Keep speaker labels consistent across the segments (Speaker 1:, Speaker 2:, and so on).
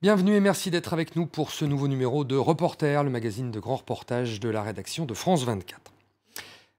Speaker 1: Bienvenue et merci d'être avec nous pour ce nouveau numéro de Reporter, le magazine de grands reportages de la rédaction de France 24.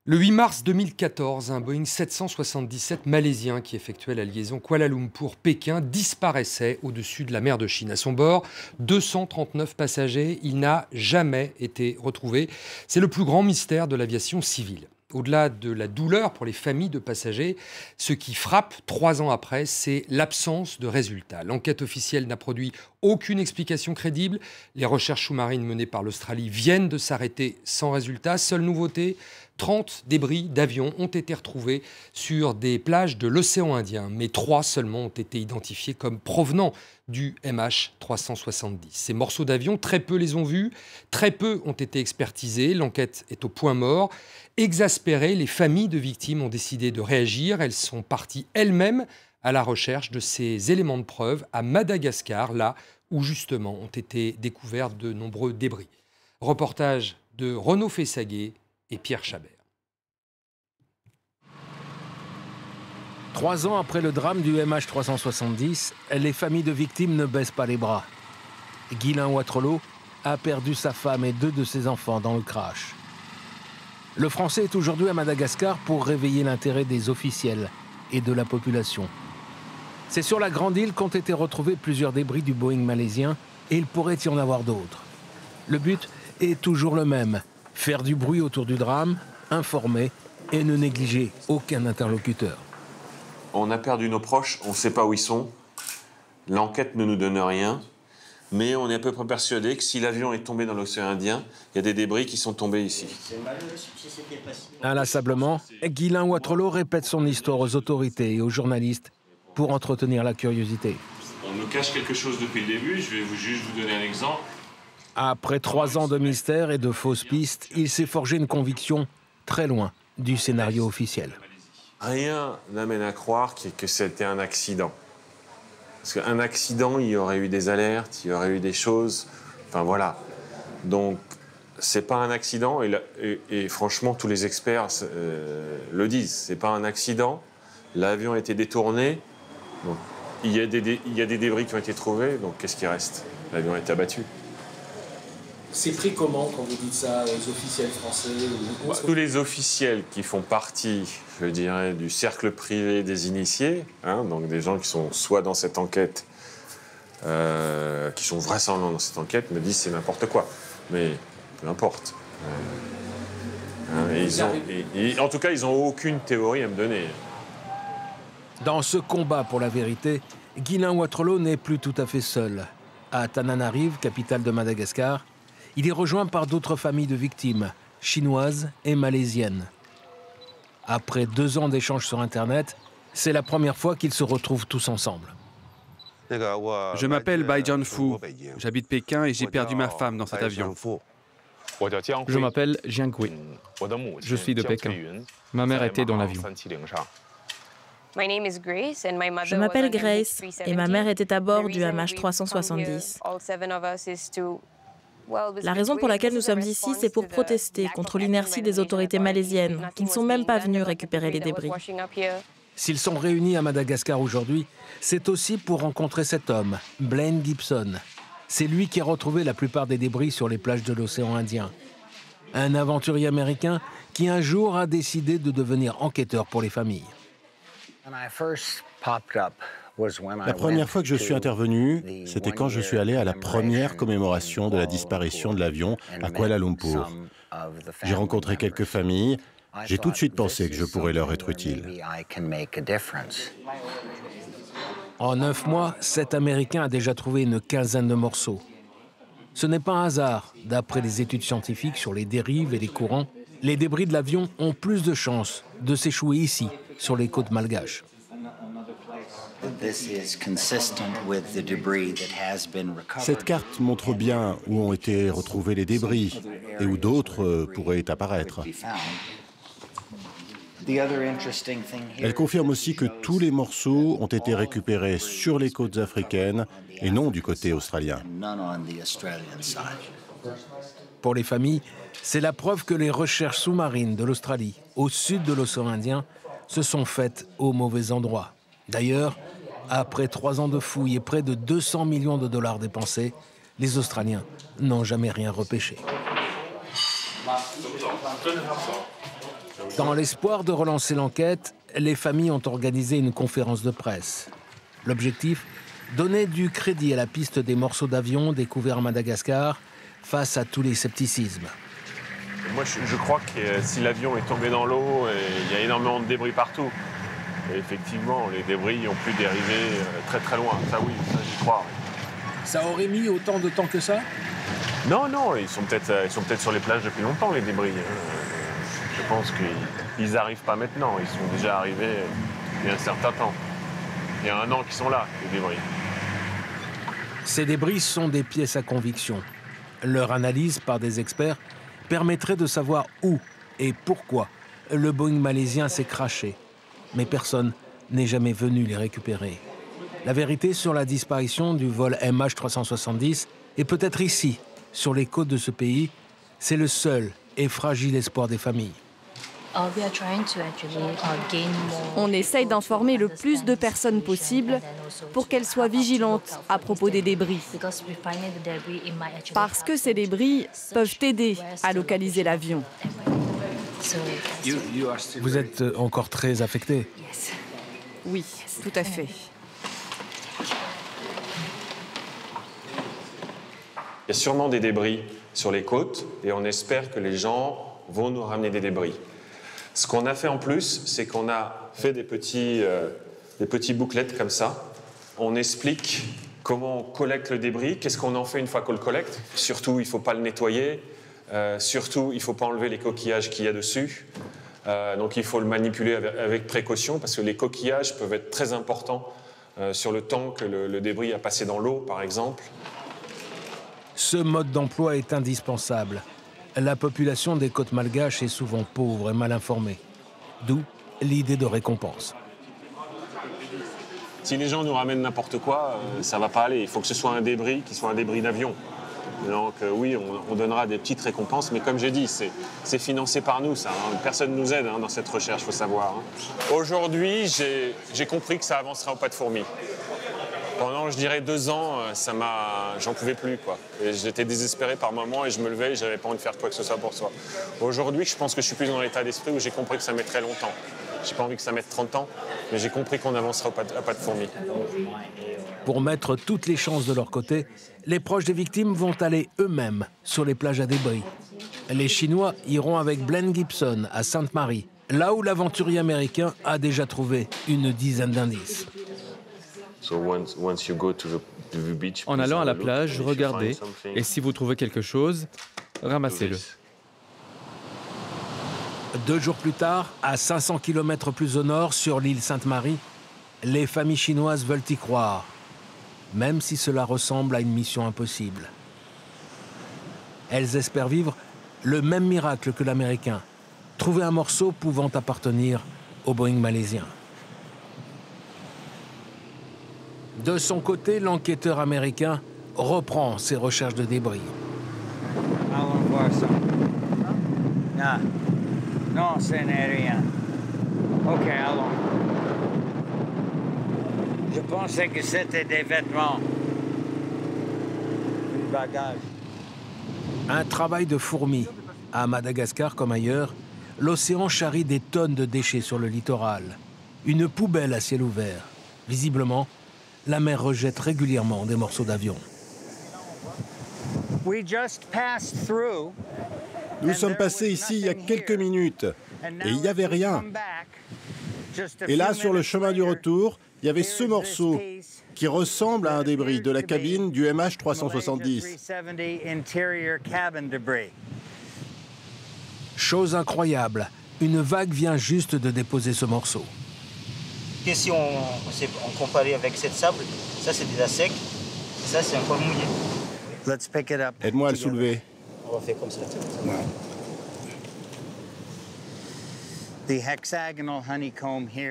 Speaker 1: Le 8 mars 2014, un Boeing 777 malaisien qui effectuait la liaison Kuala Lumpur-Pékin disparaissait au-dessus de la mer de Chine. À son bord, 239 passagers. Il n'a jamais été retrouvé. C'est le plus grand mystère de l'aviation civile. Au-delà de la douleur pour les familles de passagers, ce qui frappe 3 ans après, c'est l'absence de résultats. L'enquête officielle n'a produit aucune explication crédible. Les recherches sous-marines menées par l'Australie viennent de s'arrêter sans résultat. Seule nouveauté, 30 débris d'avions ont été retrouvés sur des plages de l'océan Indien, mais 3 seulement ont été identifiés comme provenant du MH370. Ces morceaux d'avion, très peu les ont vus, très peu ont été expertisés. L'enquête est au point mort. Exaspérées, les familles de victimes ont décidé de réagir. Elles sont parties elles-mêmes à la recherche de ces éléments de preuve à Madagascar, là où justement ont été découverts de nombreux débris. Reportage de Renaud Fessaguet et Pierre Chabert.
Speaker 2: 3 ans après le drame du MH370, les familles de victimes ne baissent pas les bras. Guylain Watrelot a perdu sa femme et 2 de ses enfants dans le crash. Le Français est aujourd'hui à Madagascar pour réveiller l'intérêt des officiels et de la population. C'est sur la grande île qu'ont été retrouvés plusieurs débris du Boeing malaisien et il pourrait y en avoir d'autres. Le but est toujours le même, faire du bruit autour du drame, informer et ne négliger aucun interlocuteur.
Speaker 3: On a perdu nos proches, on ne sait pas où ils sont. L'enquête ne nous donne rien. Mais on est à peu près persuadé que si l'avion est tombé dans l'océan Indien, il y a des débris qui sont tombés ici.
Speaker 2: Inlassablement, Guylain Watrelot répète son histoire aux autorités et aux journalistes pour entretenir la curiosité.
Speaker 3: On nous cache quelque chose depuis le début, je vais juste vous donner un exemple.
Speaker 2: Après 3 ans de mystère et de fausses pistes, il s'est forgé une conviction très loin du scénario officiel.
Speaker 3: Rien n'amène à croire que c'était un accident. Parce qu'un accident, il y aurait eu des alertes, il y aurait eu des choses. Enfin voilà. Donc, c'est pas un accident. Et franchement, tous les experts le disent. C'est pas un accident. L'avion a été détourné. Donc, il y a des débris qui ont été trouvés. Donc, qu'est-ce qui reste? L'avion a été abattu.
Speaker 4: C'est pris comment quand vous dites ça aux officiels français
Speaker 3: Tous les officiels qui font partie, je dirais, du cercle privé des initiés, donc des gens qui sont soit dans cette enquête, qui sont vraisemblablement dans cette enquête, me disent c'est n'importe quoi. Mais peu importe. En tout cas, ils n'ont aucune théorie à me donner.
Speaker 2: Dans ce combat pour la vérité, Guylain Watrelot n'est plus tout à fait seul. À Tananarive, capitale de Madagascar, il est rejoint par d'autres familles de victimes, chinoises et malaisiennes. Après 2 ans d'échanges sur Internet, c'est la première fois qu'ils se retrouvent tous ensemble.
Speaker 5: Je m'appelle Baijian Fu, j'habite Pékin et j'ai perdu ma femme dans cet avion.
Speaker 6: Je m'appelle Jiang Gui, je suis de Pékin. Ma mère était dans l'avion.
Speaker 7: Je m'appelle Grace et ma mère était à bord du MH370. La raison pour laquelle nous sommes ici, c'est pour protester contre l'inertie des autorités malaisiennes, qui ne sont même pas venues récupérer les débris.
Speaker 2: S'ils sont réunis à Madagascar aujourd'hui, c'est aussi pour rencontrer cet homme, Blaine Gibson. C'est lui qui a retrouvé la plupart des débris sur les plages de l'océan Indien. Un aventurier américain qui un jour a décidé de devenir enquêteur pour les familles.
Speaker 8: La première fois que je suis intervenu, c'était quand je suis allé à la première commémoration de la disparition de l'avion à Kuala Lumpur. J'ai rencontré quelques familles. J'ai tout de suite pensé que je pourrais leur être utile.
Speaker 2: En 9 mois, cet Américain a déjà trouvé une quinzaine de morceaux. Ce n'est pas un hasard. D'après les études scientifiques sur les dérives et les courants, les débris de l'avion ont plus de chances de s'échouer ici, sur les côtes malgaches.
Speaker 8: Cette carte montre bien où ont été retrouvés les débris et où d'autres pourraient apparaître. Elle confirme aussi que tous les morceaux ont été récupérés sur les côtes africaines et non du côté australien.
Speaker 2: Pour les familles, c'est la preuve que les recherches sous-marines de l'Australie, au sud de l'océan Indien, se sont faites au mauvais endroit. D'ailleurs, Après 3 ans de fouilles et près de 200 millions de dollars dépensés, les Australiens n'ont jamais rien repêché. Dans l'espoir de relancer l'enquête, les familles ont organisé une conférence de presse. L'objectif, donner du crédit à la piste des morceaux d'avion découverts à Madagascar face à tous les scepticismes.
Speaker 3: Moi, je crois que si l'avion est tombé dans l'eau, il y a énormément de débris partout. Et effectivement, les débris ont pu dériver très très loin. Ça oui, ça j'y crois.
Speaker 2: Ça aurait mis autant de temps que ça?
Speaker 3: Non, non, ils sont peut-être sur les plages depuis longtemps, les débris. Je pense qu'ils n'arrivent pas maintenant. Ils sont déjà arrivés il y a un certain temps. Il y a 1 an qu'ils sont là, les débris.
Speaker 2: Ces débris sont des pièces à conviction. Leur analyse par des experts permettrait de savoir où et pourquoi le Boeing malaisien s'est crashé. Mais personne n'est jamais venu les récupérer. La vérité sur la disparition du vol MH370 est peut-être ici, sur les côtes de ce pays. C'est le seul et fragile espoir des familles.
Speaker 9: On essaye d'informer le plus de personnes possible pour qu'elles soient vigilantes à propos des débris. Parce que ces débris peuvent aider à localiser l'avion.
Speaker 2: Vous êtes encore très affecté?
Speaker 9: Oui, tout à fait.
Speaker 3: Il y a sûrement des débris sur les côtes et on espère que les gens vont nous ramener des débris. Ce qu'on a fait en plus, c'est qu'on a fait des petits bouclettes comme ça. On explique comment on collecte le débris, qu'est-ce qu'on en fait une fois qu'on le collecte. Surtout, il ne faut pas le nettoyer. Surtout, il ne faut pas enlever les coquillages qu'il y a dessus. Donc il faut le manipuler avec précaution parce que les coquillages peuvent être très importants sur le temps que le débris a passé dans l'eau, par exemple.
Speaker 2: Ce mode d'emploi est indispensable. La population des côtes malgaches est souvent pauvre et mal informée. D'où l'idée de récompense.
Speaker 3: Si les gens nous ramènent n'importe quoi, ça ne va pas aller. Il faut que ce soit un débris qui soit un débris d'avion. Donc oui, on donnera des petites récompenses, mais comme j'ai dit, c'est financé par nous, ça. Hein. Personne ne nous aide dans cette recherche, il faut savoir. Hein. Aujourd'hui, j'ai compris que ça avancera au pas de fourmi. Pendant, je dirais, 2 ans, j'en pouvais plus, quoi. J'étais désespéré par moments et je me levais et j'avais pas envie de faire quoi que ce soit pour soi. Aujourd'hui, je pense que je suis plus dans l'état d'esprit où j'ai compris que ça mettrait longtemps. J'ai pas envie que ça mette 30 ans, mais j'ai compris qu'on avancera à pas de fourmi.
Speaker 2: Pour mettre toutes les chances de leur côté, les proches des victimes vont aller eux-mêmes sur les plages à débris. Les Chinois iront avec Glenn Gibson à Sainte-Marie, là où l'aventurier américain a déjà trouvé une dizaine d'indices.
Speaker 6: En allant à la plage, regardez, et si vous trouvez quelque chose, ramassez-le.
Speaker 2: 2 jours plus tard, à 500 km plus au nord, sur l'île Sainte-Marie, les familles chinoises veulent y croire, même si cela ressemble à une mission impossible. Elles espèrent vivre le même miracle que l'Américain, trouver un morceau pouvant appartenir au Boeing malaisien. De son côté, l'enquêteur américain reprend ses recherches de débris.
Speaker 10: Allons voir ça. Non, ce n'est rien. OK, allons. Je pensais que c'était des vêtements. Du bagage.
Speaker 2: Un travail de fourmi. À Madagascar comme ailleurs, l'océan charrie des tonnes de déchets sur le littoral. Une poubelle à ciel ouvert. Visiblement, la mer rejette régulièrement des morceaux d'avion.
Speaker 8: Nous sommes passés ici il y a quelques minutes et il n'y avait rien. Et là, sur le chemin du retour, il y avait ce morceau qui ressemble à un débris de la cabine du MH370.
Speaker 2: Chose incroyable, une vague vient juste de déposer ce morceau.
Speaker 11: Et si on compare avec cette sable, ça c'est déjà sec, ça c'est encore mouillé.
Speaker 8: Aide-moi à le soulever.
Speaker 11: On va faire comme ça.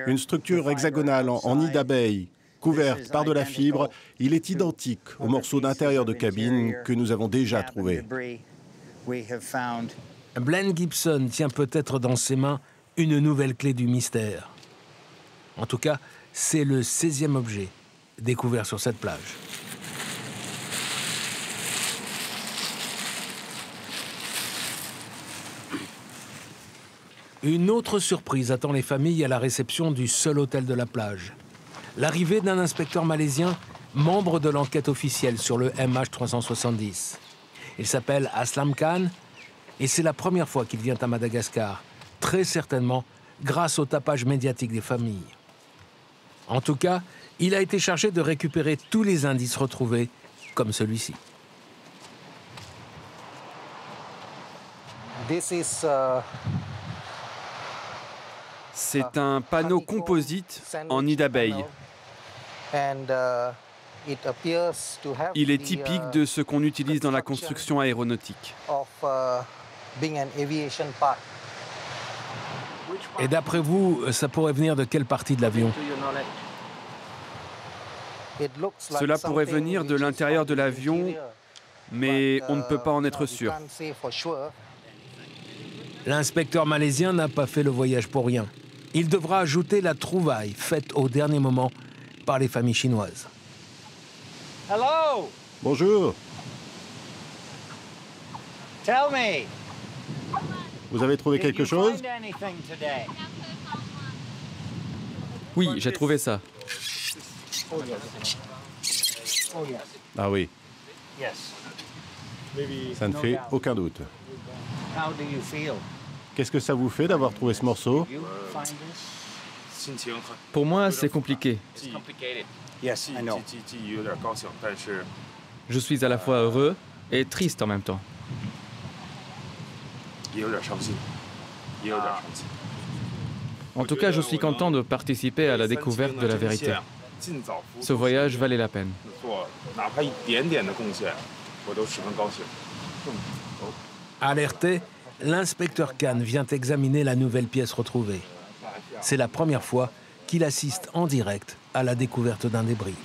Speaker 8: Une structure hexagonale en nid d'abeille, couverte par de la fibre, il est identique au morceau d'intérieur de cabine que nous avons déjà trouvé.
Speaker 2: Glenn Gibson tient peut-être dans ses mains une nouvelle clé du mystère. En tout cas, c'est le 16e objet découverts sur cette plage. Une autre surprise attend les familles à la réception du seul hôtel de la plage. L'arrivée d'un inspecteur malaisien, membre de l'enquête officielle sur le MH370. Il s'appelle Aslam Khan et c'est la première fois qu'il vient à Madagascar, très certainement grâce au tapage médiatique des familles. En tout cas, il a été chargé de récupérer tous les indices retrouvés, comme celui-ci.
Speaker 5: C'est un panneau composite en nid d'abeille. Il est typique de ce qu'on utilise dans la construction aéronautique.
Speaker 2: Et d'après vous, ça pourrait venir de quelle partie de l'avion?
Speaker 5: Cela pourrait venir de l'intérieur de l'avion, mais on ne peut pas en être sûr.
Speaker 2: L'inspecteur malaisien n'a pas fait le voyage pour rien. Il devra ajouter la trouvaille faite au dernier moment par les familles chinoises.
Speaker 10: Hello.
Speaker 8: Bonjour.
Speaker 10: Tell me.
Speaker 8: Vous avez trouvé quelque chose?
Speaker 6: Oui, j'ai trouvé ça.
Speaker 8: Ah oui. Ça ne fait aucun doute. Qu'est-ce que ça vous fait d'avoir trouvé ce morceau?
Speaker 6: Pour moi, c'est compliqué. Je suis à la fois heureux et triste en même temps. En tout cas, je suis content de participer à la découverte de la vérité. Ce voyage valait la peine.
Speaker 2: Alerté, l'inspecteur Khan vient examiner la nouvelle pièce retrouvée. C'est la première fois qu'il assiste en direct à la découverte d'un débris.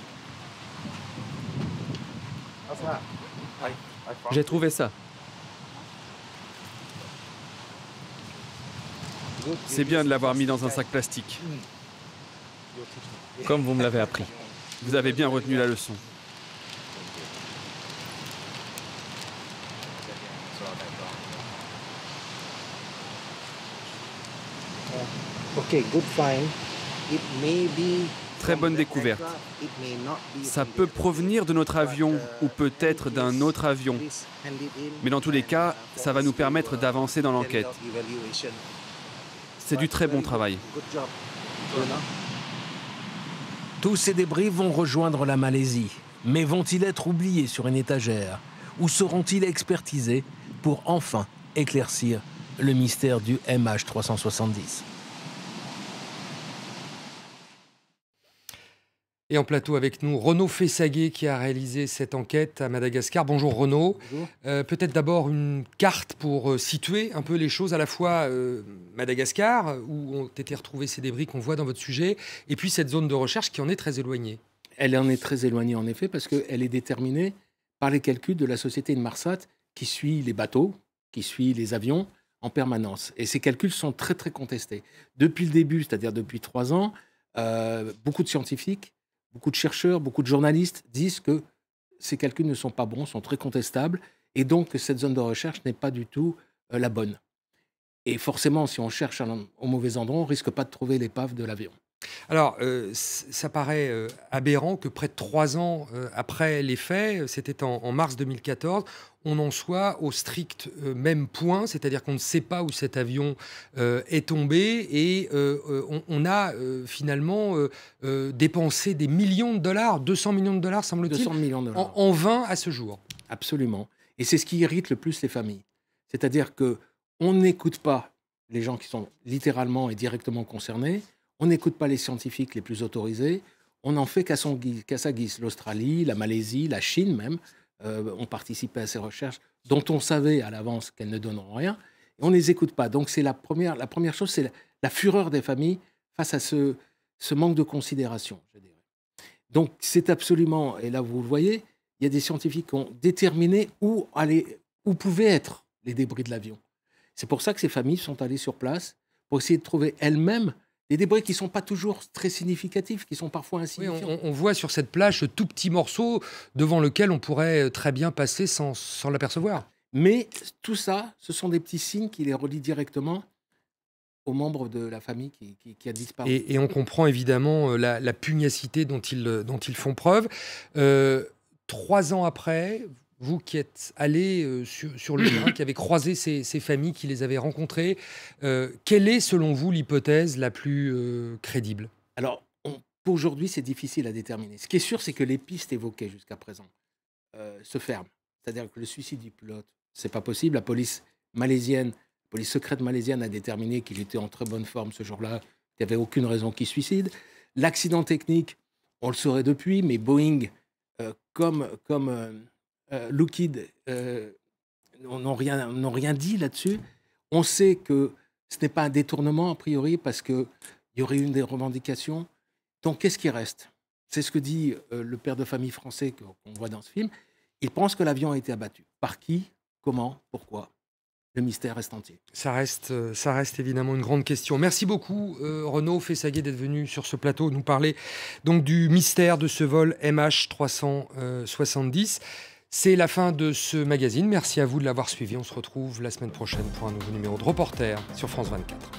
Speaker 6: J'ai trouvé ça.
Speaker 5: C'est bien de l'avoir mis dans un sac plastique.
Speaker 6: Comme vous me l'avez appris.
Speaker 5: Vous avez bien retenu la leçon. Très bonne découverte. Ça peut provenir de notre avion ou peut-être d'un autre avion. Mais dans tous les cas, ça va nous permettre d'avancer dans l'enquête. C'est du très bon travail.
Speaker 2: Tous ces débris vont rejoindre la Malaisie. Mais vont-ils être oubliés sur une étagère? Ou seront-ils expertisés pour enfin éclaircir le mystère du MH370?
Speaker 1: Et en plateau avec nous, Renaud Fessaguet qui a réalisé cette enquête à Madagascar. Bonjour Renaud. Peut-être d'abord une carte pour situer un peu les choses, à la fois Madagascar, où ont été retrouvés ces débris qu'on voit dans votre sujet, et puis cette zone de recherche qui en est très éloignée.
Speaker 2: Elle en est très éloignée en effet, parce qu'elle est déterminée par les calculs de la société Inmarsat qui suit les bateaux, qui suit les avions en permanence. Et ces calculs sont très très contestés. Depuis le début, c'est-à-dire depuis 3 ans, beaucoup de scientifiques, beaucoup de chercheurs, beaucoup de journalistes disent que ces calculs ne sont pas bons, sont très contestables, et donc que cette zone de recherche n'est pas du tout la bonne. Et forcément, si on cherche au mauvais endroit, on ne risque pas de trouver l'épave de l'avion.
Speaker 1: Alors, ça paraît aberrant que près de 3 ans après les faits, c'était en mars 2014, on en soit au strict même point, c'est-à-dire qu'on ne sait pas où cet avion est tombé et on a finalement dépensé des millions de dollars, 200 millions de dollars semble-t-il,
Speaker 2: 200 millions de dollars.
Speaker 1: En vain à ce jour.
Speaker 2: Absolument. Et c'est ce qui irrite le plus les familles. C'est-à-dire qu'on n'écoute pas les gens qui sont littéralement et directement concernés, on n'écoute pas les scientifiques les plus autorisés, on n'en fait qu'à sa guise. L'Australie, la Malaisie, la Chine même ont participé à ces recherches dont on savait à l'avance qu'elles ne donneront rien, et on ne les écoute pas. Donc c'est la première chose, c'est la fureur des familles face à ce manque de considération, je dirais. Donc c'est absolument, et là vous le voyez, il y a des scientifiques qui ont déterminé où pouvaient être les débris de l'avion. C'est pour ça que ces familles sont allées sur place, pour essayer de trouver elles-mêmes
Speaker 12: Des débris qui ne sont pas toujours très significatifs, qui sont parfois insignifiants.
Speaker 1: Oui, on voit sur cette plage ce tout petit morceau devant lequel on pourrait très bien passer sans l'apercevoir.
Speaker 12: Mais tout ça, ce sont des petits signes qui les relient directement aux membres de la famille qui a disparu.
Speaker 1: Et on comprend évidemment la pugnacité dont ils font preuve. 3 ans après, vous qui êtes allé sur le terrain, qui avez croisé ces familles, qui les avez rencontrées, quelle est selon vous l'hypothèse la plus crédible?
Speaker 12: Alors, pour aujourd'hui, c'est difficile à déterminer. Ce qui est sûr, c'est que les pistes évoquées jusqu'à présent se ferment. C'est-à-dire que le suicide du pilote, c'est pas possible. La police secrète malaisienne a déterminé qu'il était en très bonne forme ce jour-là, qu'il n'y avait aucune raison qu'il suicide. L'accident technique, on le saurait depuis, mais Boeing, comme Lockheed, n'ont rien dit là-dessus. On sait que ce n'est pas un détournement, a priori, parce qu'il y aurait une des revendications. Donc, qu'est-ce qui reste? C'est ce que dit le père de famille français qu'on voit dans ce film. Il pense que l'avion a été abattu. Par qui? Comment? Pourquoi? Le mystère reste entier.
Speaker 1: Ça reste évidemment une grande question. Merci beaucoup, Renaud Fessaguet, d'être venu sur ce plateau nous parler donc du mystère de ce vol MH370. C'est la fin de ce magazine. Merci à vous de l'avoir suivi. On se retrouve la semaine prochaine pour un nouveau numéro de Reporter sur France 24.